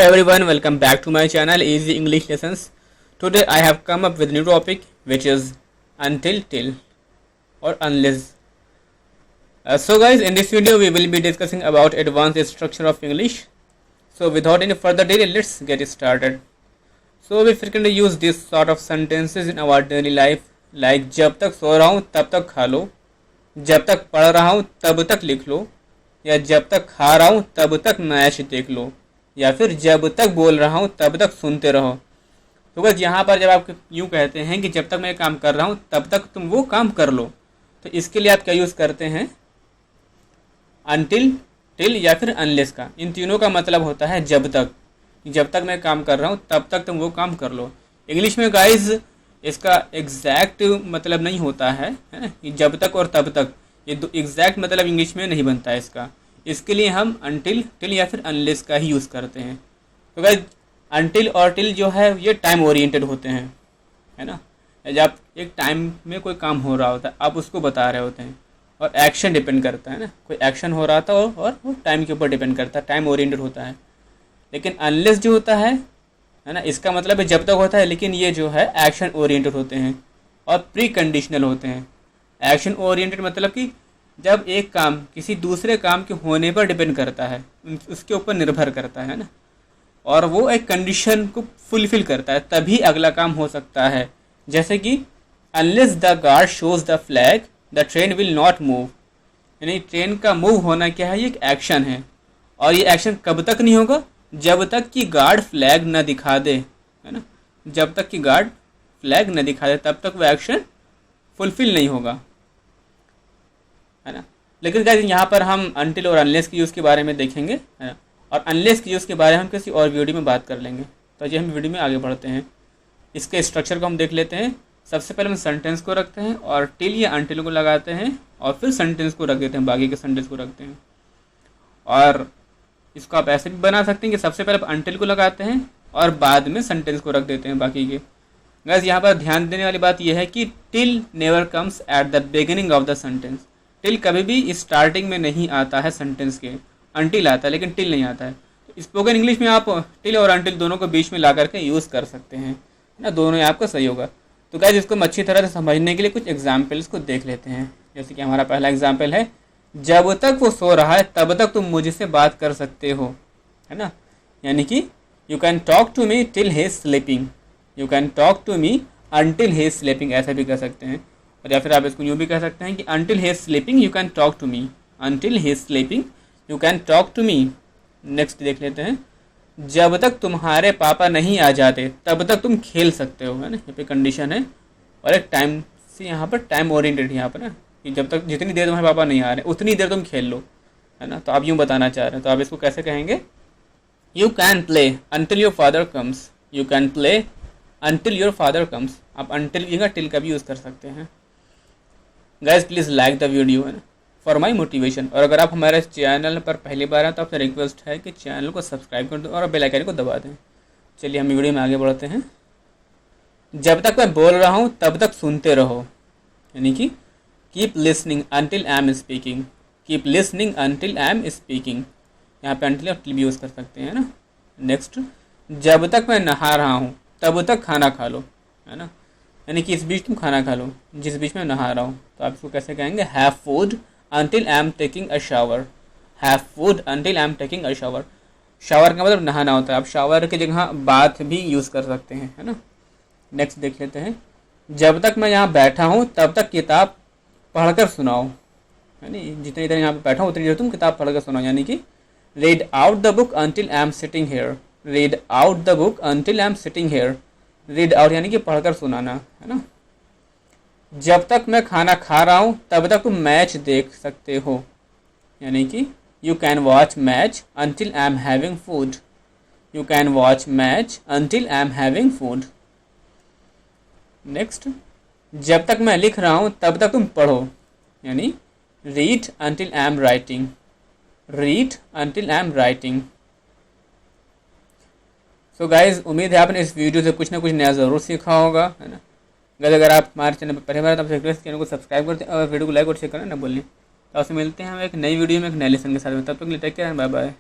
everyone, welcome back to my channel Easy English Lessons. Today I have come up with a new topic which is until, till or unless. So guys, in this video we will be discussing about advanced structure of English. So without any further delay, let's get started. So we frequently use this sort of sentences in our daily life, like जब तक सो रहा हूँ तब तक खा लो, जब तक पढ़ रहा हूँ तब तक लिख लो, या जब तक खा रहा हूँ तब तक मैच देख लो, या फिर जब तक बोल रहा हूँ तब तक सुनते रहो। तो बस यहाँ पर जब आप यूँ कहते हैं कि जब तक मैं काम कर रहा हूँ तब तक तुम वो काम कर लो, तो इसके लिए आप क्या यूज़ करते हैं? अनटिल, टिल या फिर अनलेस का। इन तीनों का मतलब होता है जब तक मैं काम कर रहा हूँ तब तक तुम वो काम कर लो। इंग्लिश में गाइज इसका एग्जैक्ट मतलब नहीं होता है ना, जब तक और तब तक, ये दो एग्जैक्ट मतलब इंग्लिश में नहीं बनता है इसका। इसके लिए हम अनटिल, टिल या फिर अनलेस का ही यूज़ करते हैं। तो गाइस अनटिल और टिल जो है ये टाइम ओरिएंटेड होते हैं, है ना। जब एक टाइम में कोई काम हो रहा होता है आप उसको बता रहे होते हैं, और एक्शन डिपेंड करता है ना, कोई एक्शन हो रहा था और वो टाइम के ऊपर डिपेंड करता है, टाइम ओरिएंटेड होता है। लेकिन अनलेस जो होता है ना, इसका मतलब है जब तक होता है, लेकिन ये जो है एक्शन ओरिएंटेड होते हैं और प्री कंडीशनल होते हैं। एक्शन ओरिएंटेड मतलब कि जब एक काम किसी दूसरे काम के होने पर डिपेंड करता है, उसके ऊपर निर्भर करता है ना, और वो एक कंडीशन को फुलफिल करता है, तभी अगला काम हो सकता है। जैसे कि unless the guard shows the flag the train will not move, यानी ट्रेन का मूव होना क्या है, ये एक एक्शन है, और ये एक्शन कब तक नहीं होगा? जब तक कि गार्ड फ्लैग न दिखा दे, है ना। जब तक कि गार्ड फ्लैग न दिखा दे तब तक वो एक्शन फुलफिल नहीं होगा, है ना। लेकिन गाइस यहाँ पर हम अनटिल और अनलेस की यूज़ के बारे में देखेंगे, है ना, और अनलेस की यूज़ के बारे में हम किसी और वीडियो में बात कर लेंगे। तो ये हम वीडियो में आगे बढ़ते हैं, इसके स्ट्रक्चर को हम देख लेते हैं। सबसे पहले हम सेंटेंस को रखते हैं और टिल या अनटिल को लगाते हैं, और फिर सेंटेंस को रख देते हैं, बाकी के सेंटेंस को रखते हैं। और इसको आप ऐसे भी बना सकते हैं कि सबसे पहले अनटिल को लगाते हैं और बाद में सेंटेंस को रख देते हैं बाकी के। गाइस यहाँ पर ध्यान देने वाली बात यह है कि till never comes at the beginning of the sentence. Till कभी भी स्टार्टिंग में नहीं आता है सेंटेंस के, अनटिल आता है, लेकिन टिल नहीं आता है। तो स्पोकन इंग्लिश में आप टिल और अनटिल दोनों को बीच में ला करके यूज़ कर सकते हैं ना, दोनों ही आपका सही होगा। तो गाइस इसको हम अच्छी तरह से समझने के लिए कुछ एग्जाम्पल्स को देख लेते हैं। जैसे कि हमारा पहला एग्जाम्पल है, जब तक वो सो रहा है तब तक तुम मुझसे बात कर सकते हो, है ना। यानी कि you can talk to me till he is sleeping, you can talk to me until he is sleeping, ऐसा भी कह सकते हैं। और या फिर आप इसको यूँ भी कह सकते हैं कि until he is sleeping you can talk to me, until he is sleeping you can talk to me. Next देख लेते हैं, जब तक तुम्हारे पापा नहीं आ जाते तब तक तुम खेल सकते हो, है ना। यहाँ पे कंडीशन है और एक टाइम से, यहाँ पर टाइम ओरिएंटेड यहाँ पर ना, कि जब तक जितनी देर तुम्हारे पापा नहीं आ रहे उतनी देर तुम खेल लो, है ना। तो आप यूँ बताना चाह रहे हैं, तो आप इसको कैसे कहेंगे? You can play until your father comes, you can play until your father comes. आप अनटिल की जगह टिल का भी यूज़ कर सकते हैं। Guys please like the video, है ना, फॉर माई मोटिवेशन। और अगर आप हमारे चैनल पर पहली बार हैं तो आपसे रिक्वेस्ट है कि चैनल को सब्सक्राइब कर दो और बेल आइकन को दबा दें। चलिए हम वीडियो में आगे बढ़ते हैं। जब तक मैं बोल रहा हूँ तब तक सुनते रहो, यानी कि keep listening until I am speaking, keep listening until I am speaking. यहाँ पे अनटिल और टिल भी यूज़ कर सकते हैं ना। नेक्स्ट, जब तक मैं नहा रहा हूँ तब तक खाना खा लो, है ना, यानी कि इस बीच तुम खाना खा लो, जिस बीच में नहा रहा हूँ। तो आप इसको कैसे कहेंगे? Have food until I am taking a shower, have food until I am taking a shower. Shower का मतलब नहाना होता है, आप शावर की जगह बाथ भी यूज़ कर सकते हैं, है ना। नेक्स्ट देख लेते हैं, जब तक मैं यहाँ बैठा हूँ तब तक किताब पढ़कर सुनाओ, यानी जितनी देर यहाँ पे बैठा हूँ उतनी देर तुम किताब पढ़कर सुनाओ। यानी कि read out the book until I am sitting here, read out the book until I am sitting here. Read out यानी कि पढ़कर सुनाना, है ना। जब तक मैं खाना खा रहा हूँ तब तक तुम मैच देख सकते हो, यानी कि you can watch match until I am having food, you can watch match until I am having food. Next, जब तक मैं लिख रहा हूँ तब तक तुम पढ़ो, यानी read until I am writing, read until I am writing. तो गाइज़ उम्मीद है आपने इस वीडियो से कुछ ना कुछ नया ज़रूर सीखा होगा, है ना। अगर आप हमारे चैनल पर पहली बार तब रिक्वेस्ट चैनल को सब्सक्राइब करते हैं और वीडियो को लाइक और शेयर करना ना भूलें। तो आपसे मिलते हैं हम एक नई वीडियो में एक नए लेसन के साथ में, तब तक के लिए टेक केयर, बाय बाय।